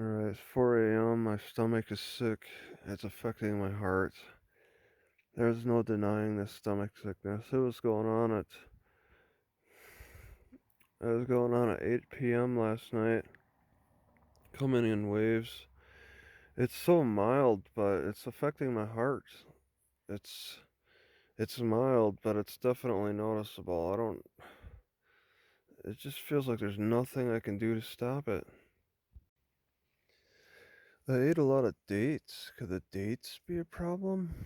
Alright, it's 4 a.m. My stomach is sick. It's affecting my heart. There's no denying this stomach sickness. It was going on at 8 p.m. last night, coming in waves. It's so mild, but it's affecting my heart. It's it's mild, but it's definitely noticeable. It just feels like there's nothing I can do to stop it. I ate a lot of dates. Could the dates be a problem?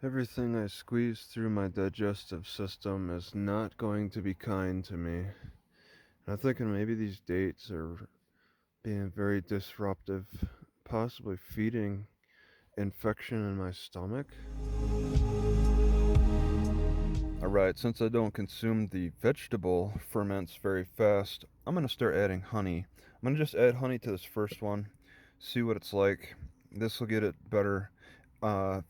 Everything I squeeze through my digestive system is not going to be kind to me. And I'm thinking maybe these dates are being very disruptive, possibly feeding infection in my stomach. Alright, since I don't consume the vegetable ferments very fast, I'm going to start adding honey. I'm going to just add honey to this first one, see what it's like. This will get it better.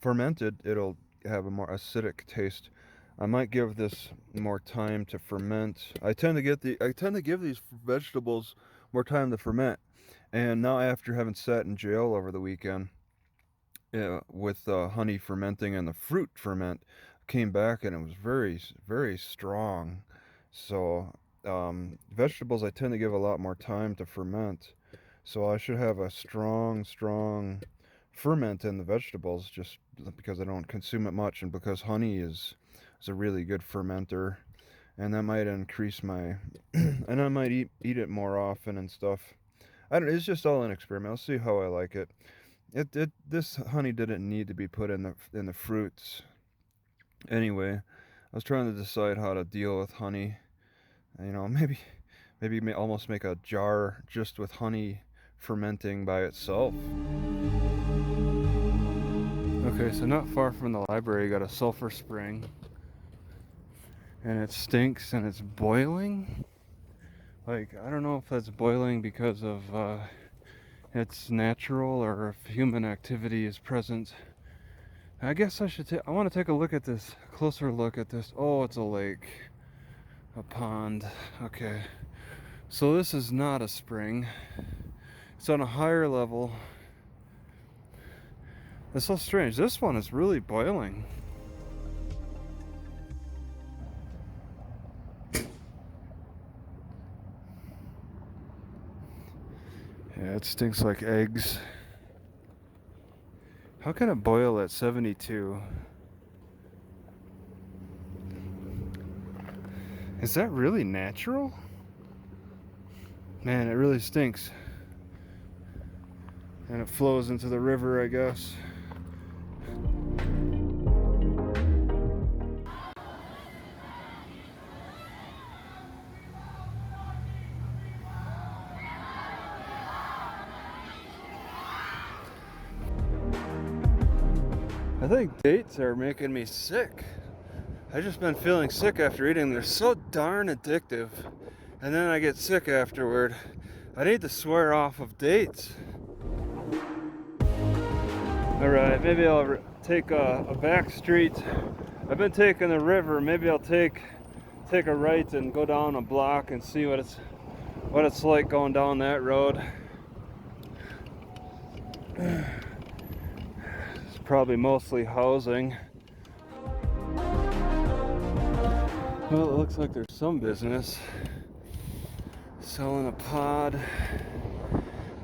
Fermented, it'll have a more acidic taste. I might give this more time to ferment. I tend to give these vegetables more time to ferment. And now after having sat in jail over the weekend, with honey fermenting and the fruit ferment, came back and it was very, very strong. So vegetables I tend to give a lot more time to ferment. So I should have a strong ferment in the vegetables just because I don't consume it much and because honey is a really good fermenter. And that might increase my, and I might eat it more often and stuff. I don't. It's just all an experiment. I'll see how I like it. This honey didn't need to be put in the fruits. Anyway, I was trying to decide how to deal with honey. You know, maybe almost make a jar just with honey fermenting by itself. Okay, so not far from the library, you got a sulphur spring, and it stinks and it's boiling. Like, I don't know if that's boiling because of it's natural or if human activity is present. I guess I want to take a look at this, closer look at this. Oh, it's a lake, a pond. Okay, so this is not a spring. It's on a higher level. It's so strange. This one is really boiling. Yeah, it stinks like eggs. How can it boil at 72? Is that really natural? Man, it really stinks. And it flows into the river, I guess. I think dates are making me sick. I've just been feeling sick after eating them. They're so darn addictive. And then I get sick afterward. I need to swear off of dates. Alright, maybe I'll take a back street. I've been taking the river. Maybe I'll take a right and go down a block and see what it's like going down that road. It's probably mostly housing. Well, it looks like there's some business. Selling a pod.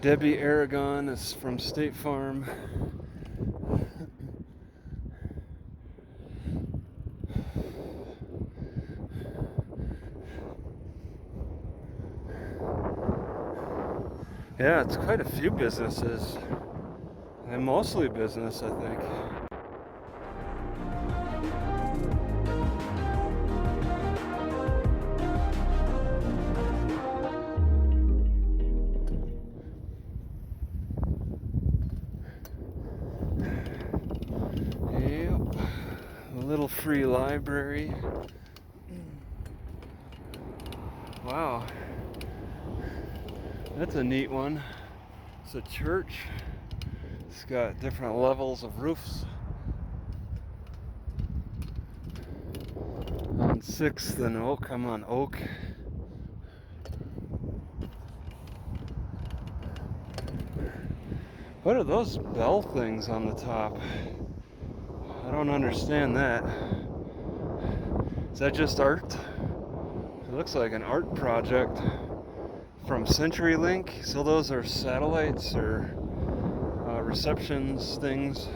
Debbie Aragon is from State Farm. Yeah, it's quite a few businesses. And mostly business, I think. Yep. A little free library. Wow. That's a neat one. It's a church. It's got different levels of roofs. On 6th and Oak, I'm on Oak. What are those bell things on the top? I don't understand that. Is that just art? It looks like an art project from CenturyLink. So those are satellites or receptions things.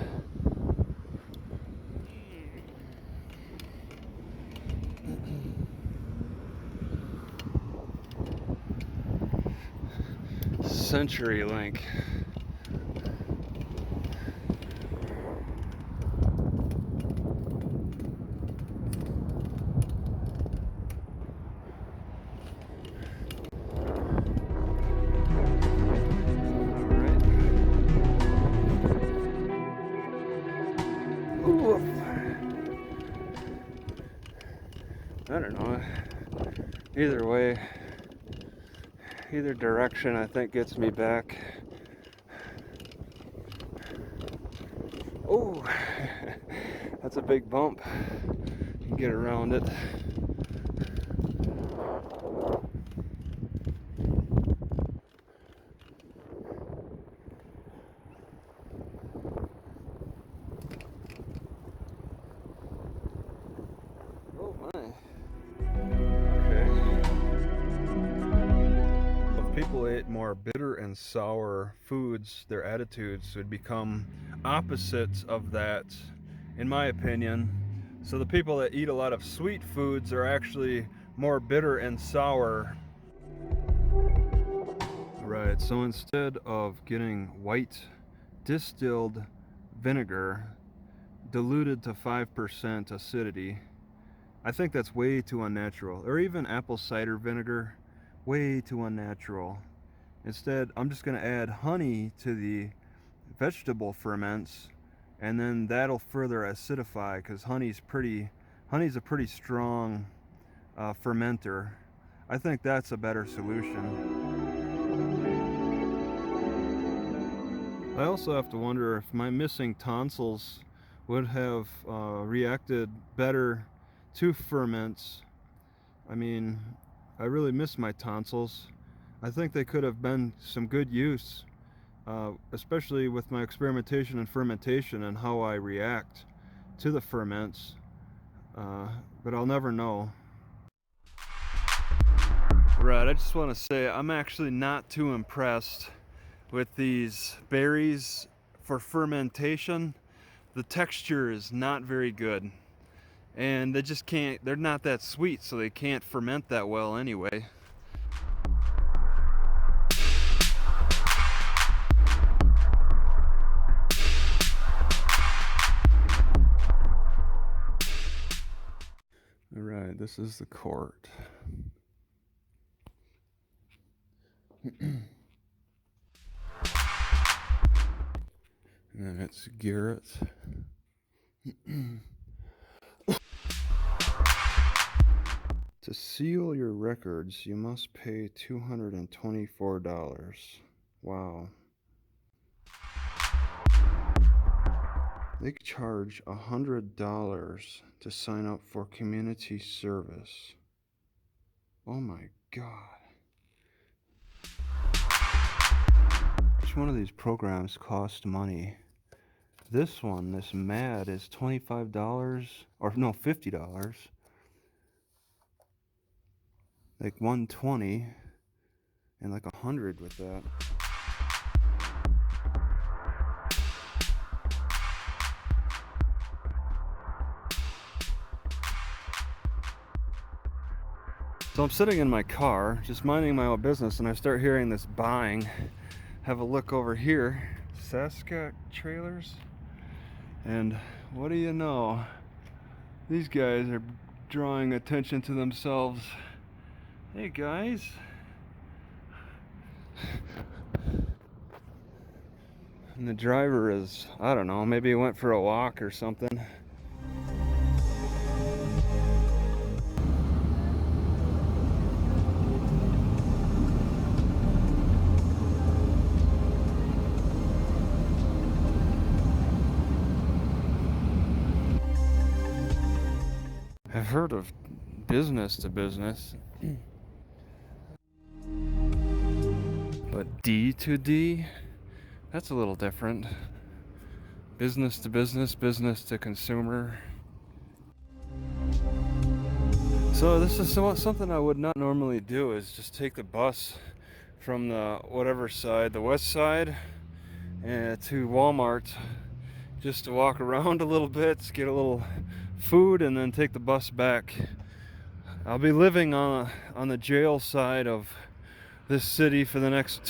CenturyLink. I don't know. Either way, either direction, I think gets me back. Oh, that's a big bump. You can get around it. Oh my. Okay. If people ate more bitter and sour foods, their attitudes would become opposites of that, in my opinion. So the people that eat a lot of sweet foods are actually more bitter and sour. Right, so instead of getting white distilled vinegar diluted to 5% acidity, I think that's way too unnatural. Or even apple cider vinegar, way too unnatural. Instead, I'm just going to add honey to the vegetable ferments, and then that'll further acidify, because honey's a pretty strong fermenter. I think that's a better solution. I also have to wonder if my missing tonsils would have reacted better to ferments. I mean, I really miss my tonsils. I think they could have been some good use, especially with my experimentation and fermentation and how I react to the ferments, but I'll never know. Right, I just want to say I'm actually not too impressed with these berries for fermentation. The texture is not very good, and they're not that sweet, so they can't ferment that well anyway. All right, this is the court. And it's Garrett. To seal your records, you must pay $224. Wow. They charge $100 to sign up for community service. Oh my God. Each one of these programs costs money. This one, this MAD, is $25, or no, $50. Like 120 and like 100 with that. So I'm sitting in my car, just minding my own business, and I start hearing this buying. Have a look over here, Saskatchewan trailers, and what do you know? These guys are drawing attention to themselves. Hey guys. And the driver is, I don't know, maybe he went for a walk or something. I've heard of business to business, but D to D? That's a little different. Business to business, business to consumer. So this is something I would not normally do, is just take the bus from the whatever side, the west side, to Walmart, just to walk around a little bit, get a little food, and then take the bus back. I'll be living on the jail side of this city for the next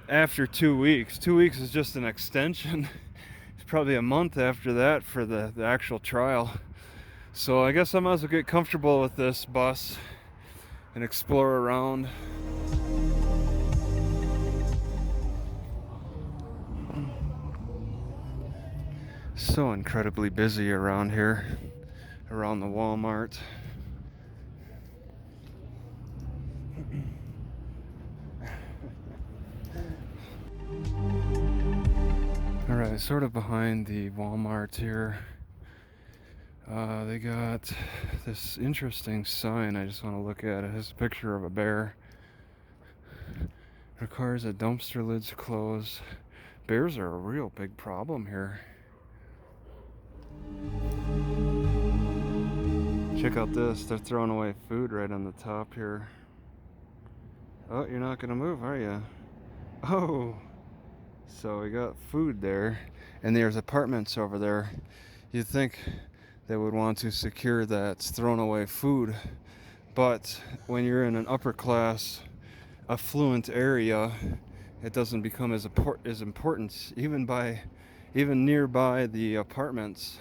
after 2 weeks. 2 weeks is just an extension. It's probably a month after that for the actual trial. So I guess I might as well get comfortable with this bus and explore around. So incredibly busy around here, around the Walmart. Alright, sort of behind the Walmart here. They got this interesting sign I just want to look at. It has a picture of a bear. Requires a dumpster lid's closed. Bears are a real big problem here. Check out this. They're throwing away food right on the top here. Oh, you're not gonna move, are you? Oh! So we got food there. And there's apartments over there. You'd think they would want to secure that thrown away food, but when you're in an upper class affluent area, it doesn't become as important even nearby the apartments.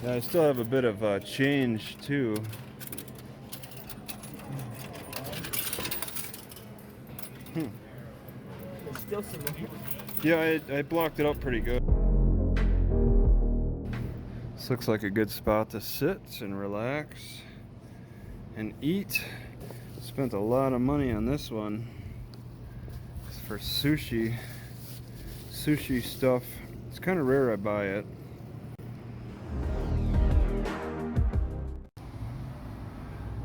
Yeah, I still have a bit of change too. There's still some more. Yeah, I blocked it up pretty good. This looks like a good spot to sit and relax and eat. Spent a lot of money on this one. It's for sushi stuff. It's kind of rare I buy it.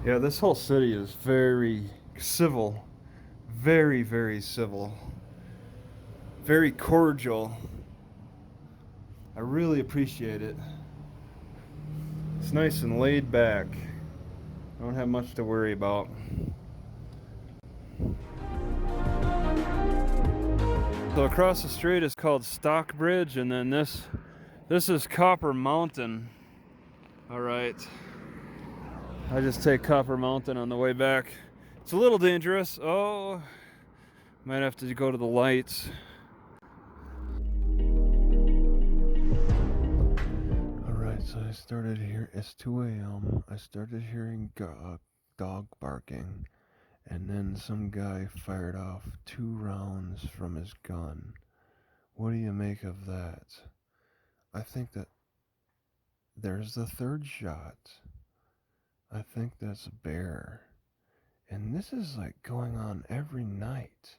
Yeah, this whole city is very civil. Very, very civil. Very cordial. I really appreciate it. It's nice and laid back. I don't have much to worry about. So across the street is called Stockbridge, and then this is Copper Mountain. All right. I just take Copper Mountain on the way back. It's a little dangerous. Oh, might have to go to the lights. Alright, so I started here. It's 2 a.m. I started hearing dog barking, and then some guy fired off 2 rounds from his gun. What do you make of that? I think that there's the 3rd shot. I think that's a bear. And this is like going on every night.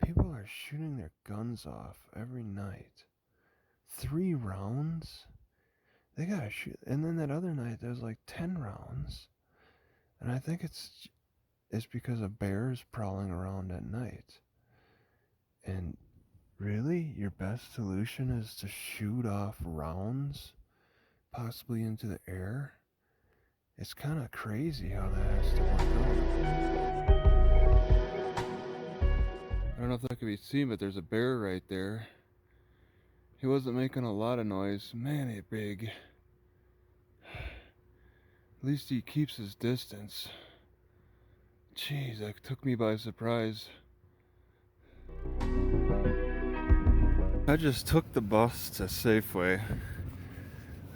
People are shooting their guns off every night. 3 rounds? They gotta shoot. And then that other night there was like 10 rounds. And I think it's because a bear is prowling around at night. And really, your best solution is to shoot off rounds, possibly into the air? It's kind of crazy how that has to work out. I don't know if that could be seen, but there's a bear right there. He wasn't making a lot of noise. Man, he's big. At least he keeps his distance. Jeez, that took me by surprise. I just took the bus to Safeway.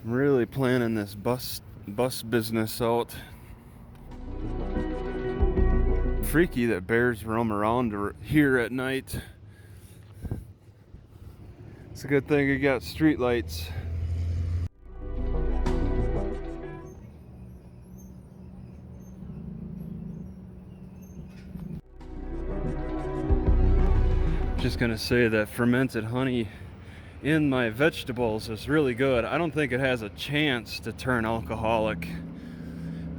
I'm really planning this bus business out. Freaky that bears roam around here at night. It's a good thing you got street lights. Just gonna say that fermented honey in my vegetables is really good. I don't think it has a chance to turn alcoholic.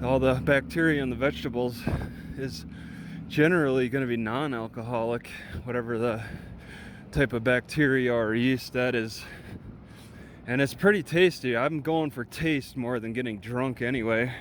All the bacteria in the vegetables is generally going to be non-alcoholic, whatever the type of bacteria or yeast that is. And it's pretty tasty. I'm going for taste more than getting drunk anyway.